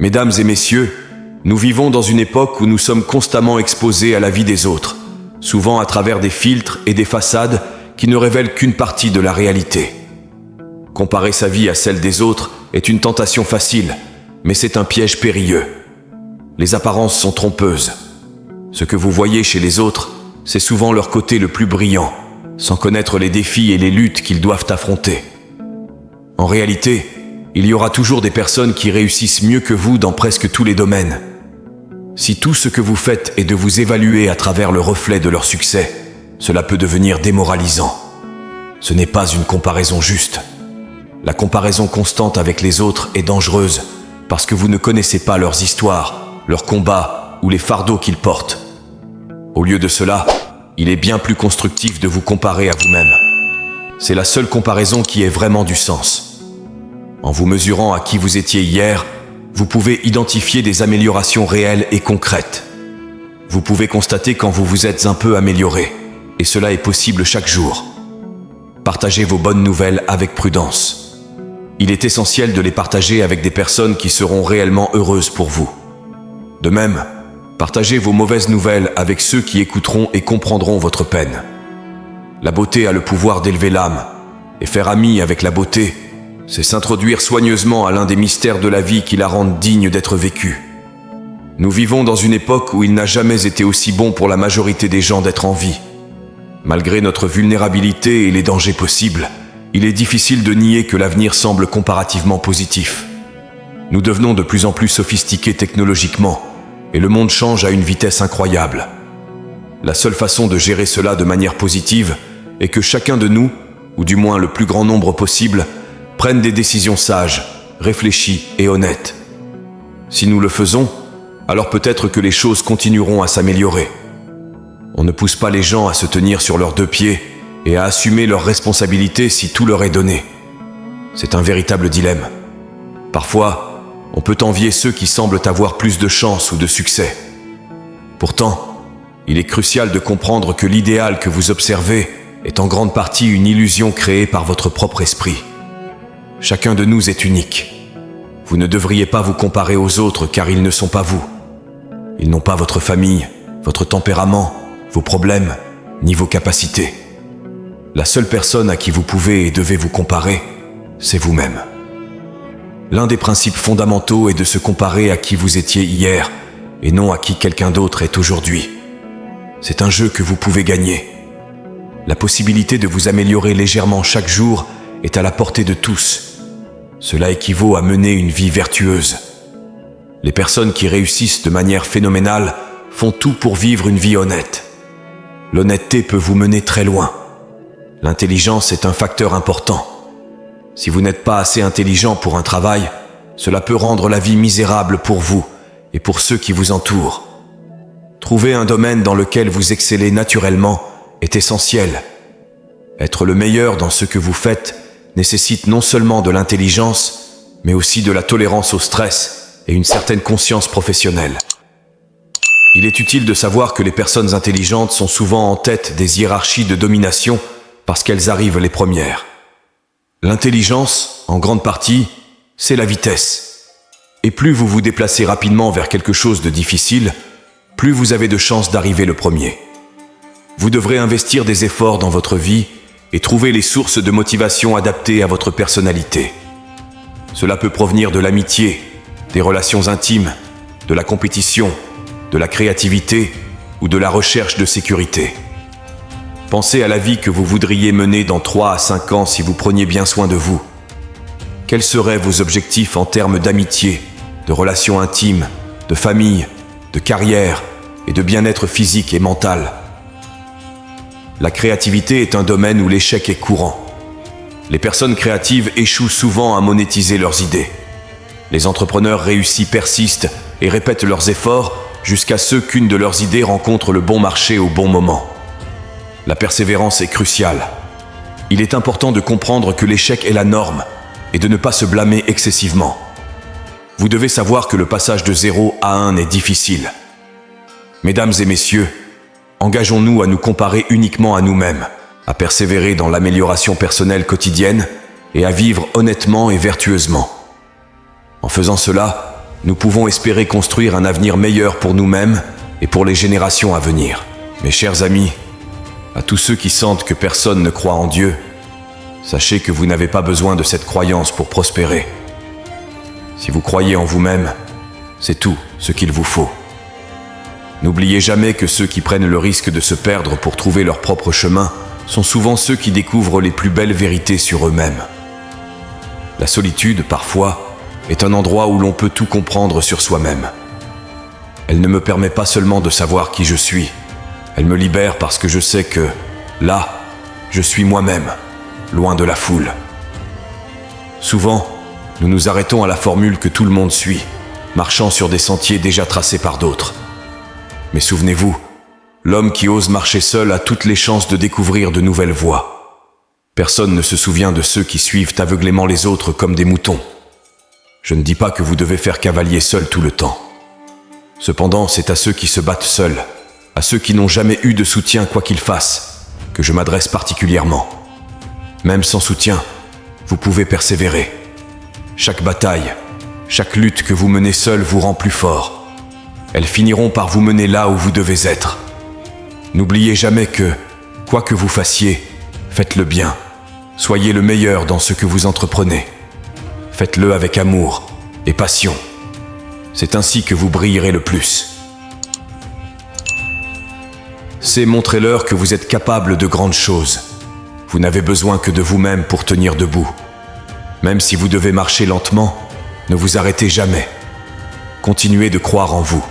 Mesdames et messieurs, nous vivons dans une époque où nous sommes constamment exposés à la vie des autres, souvent à travers des filtres et des façades qui ne révèlent qu'une partie de la réalité. Comparer sa vie à celle des autres est une tentation facile, mais c'est un piège périlleux. Les apparences sont trompeuses. Ce que vous voyez chez les autres, c'est souvent leur côté le plus brillant, sans connaître les défis et les luttes qu'ils doivent affronter. En réalité, il y aura toujours des personnes qui réussissent mieux que vous dans presque tous les domaines. Si tout ce que vous faites est de vous évaluer à travers le reflet de leur succès, cela peut devenir démoralisant. Ce n'est pas une comparaison juste. La comparaison constante avec les autres est dangereuse parce que vous ne connaissez pas leurs histoires, leurs combats ou les fardeaux qu'ils portent. Au lieu de cela, il est bien plus constructif de vous comparer à vous-même. C'est la seule comparaison qui ait vraiment du sens. En vous mesurant à qui vous étiez hier, vous pouvez identifier des améliorations réelles et concrètes. Vous pouvez constater quand vous vous êtes un peu amélioré, et cela est possible chaque jour. Partagez vos bonnes nouvelles avec prudence. Il est essentiel de les partager avec des personnes qui seront réellement heureuses pour vous. De même, partagez vos mauvaises nouvelles avec ceux qui écouteront et comprendront votre peine. La beauté a le pouvoir d'élever l'âme, et faire ami avec la beauté, c'est s'introduire soigneusement à l'un des mystères de la vie qui la rendent digne d'être vécue. Nous vivons dans une époque où il n'a jamais été aussi bon pour la majorité des gens d'être en vie. Malgré notre vulnérabilité et les dangers possibles, il est difficile de nier que l'avenir semble comparativement positif. Nous devenons de plus en plus sophistiqués technologiquement, et le monde change à une vitesse incroyable. La seule façon de gérer cela de manière positive est que chacun de nous, ou du moins le plus grand nombre possible, prenne des décisions sages, réfléchies et honnêtes. Si nous le faisons, alors peut-être que les choses continueront à s'améliorer. On ne pousse pas les gens à se tenir sur leurs deux pieds et à assumer leurs responsabilités si tout leur est donné. C'est un véritable dilemme. Parfois, on peut envier ceux qui semblent avoir plus de chance ou de succès. Pourtant, il est crucial de comprendre que l'idéal que vous observez est en grande partie une illusion créée par votre propre esprit. Chacun de nous est unique. Vous ne devriez pas vous comparer aux autres car ils ne sont pas vous. Ils n'ont pas votre famille, votre tempérament, vos problèmes, ni vos capacités. La seule personne à qui vous pouvez et devez vous comparer, c'est vous-même. L'un des principes fondamentaux est de se comparer à qui vous étiez hier et non à qui quelqu'un d'autre est aujourd'hui. C'est un jeu que vous pouvez gagner. La possibilité de vous améliorer légèrement chaque jour est à la portée de tous. Cela équivaut à mener une vie vertueuse. Les personnes qui réussissent de manière phénoménale font tout pour vivre une vie honnête. L'honnêteté peut vous mener très loin. L'intelligence est un facteur important. Si vous n'êtes pas assez intelligent pour un travail, cela peut rendre la vie misérable pour vous et pour ceux qui vous entourent. Trouver un domaine dans lequel vous excellez naturellement est essentiel. Être le meilleur dans ce que vous faites nécessite non seulement de l'intelligence, mais aussi de la tolérance au stress et une certaine conscience professionnelle. Il est utile de savoir que les personnes intelligentes sont souvent en tête des hiérarchies de domination parce qu'elles arrivent les premières. L'intelligence, en grande partie, c'est la vitesse. Et plus vous vous déplacez rapidement vers quelque chose de difficile, plus vous avez de chances d'arriver le premier. Vous devrez investir des efforts dans votre vie et trouver les sources de motivation adaptées à votre personnalité. Cela peut provenir de l'amitié, des relations intimes, de la compétition, de la créativité ou de la recherche de sécurité. Pensez à la vie que vous voudriez mener dans 3 à 5 ans si vous preniez bien soin de vous. Quels seraient vos objectifs en termes d'amitié, de relations intimes, de famille, de carrière et de bien-être physique et mental ? La créativité est un domaine où l'échec est courant. Les personnes créatives échouent souvent à monétiser leurs idées. Les entrepreneurs réussis persistent et répètent leurs efforts jusqu'à ce qu'une de leurs idées rencontre le bon marché au bon moment. La persévérance est cruciale. Il est important de comprendre que l'échec est la norme et de ne pas se blâmer excessivement. Vous devez savoir que le passage de 0 à 1 est difficile. Mesdames et messieurs, engageons-nous à nous comparer uniquement à nous-mêmes, à persévérer dans l'amélioration personnelle quotidienne et à vivre honnêtement et vertueusement. En faisant cela, nous pouvons espérer construire un avenir meilleur pour nous-mêmes et pour les générations à venir. Mes chers amis, à tous ceux qui sentent que personne ne croit en Dieu, sachez que vous n'avez pas besoin de cette croyance pour prospérer. Si vous croyez en vous-même, c'est tout ce qu'il vous faut. N'oubliez jamais que ceux qui prennent le risque de se perdre pour trouver leur propre chemin sont souvent ceux qui découvrent les plus belles vérités sur eux-mêmes. La solitude, parfois, est un endroit où l'on peut tout comprendre sur soi-même. Elle ne me permet pas seulement de savoir qui je suis, elle me libère parce que je sais que, là, je suis moi-même, loin de la foule. Souvent, nous nous arrêtons à la formule que tout le monde suit, marchant sur des sentiers déjà tracés par d'autres. Mais souvenez-vous, l'homme qui ose marcher seul a toutes les chances de découvrir de nouvelles voies. Personne ne se souvient de ceux qui suivent aveuglément les autres comme des moutons. Je ne dis pas que vous devez faire cavalier seul tout le temps. Cependant, c'est à ceux qui se battent seuls, à ceux qui n'ont jamais eu de soutien quoi qu'ils fassent, que je m'adresse particulièrement. Même sans soutien, vous pouvez persévérer. Chaque bataille, chaque lutte que vous menez seul vous rend plus fort. Elles finiront par vous mener là où vous devez être. N'oubliez jamais que, quoi que vous fassiez, faites le bien. Soyez le meilleur dans ce que vous entreprenez. Faites-le avec amour et passion. C'est ainsi que vous brillerez le plus. C'est montrez-leur que vous êtes capable de grandes choses. Vous n'avez besoin que de vous-même pour tenir debout. Même si vous devez marcher lentement, ne vous arrêtez jamais. Continuez de croire en vous.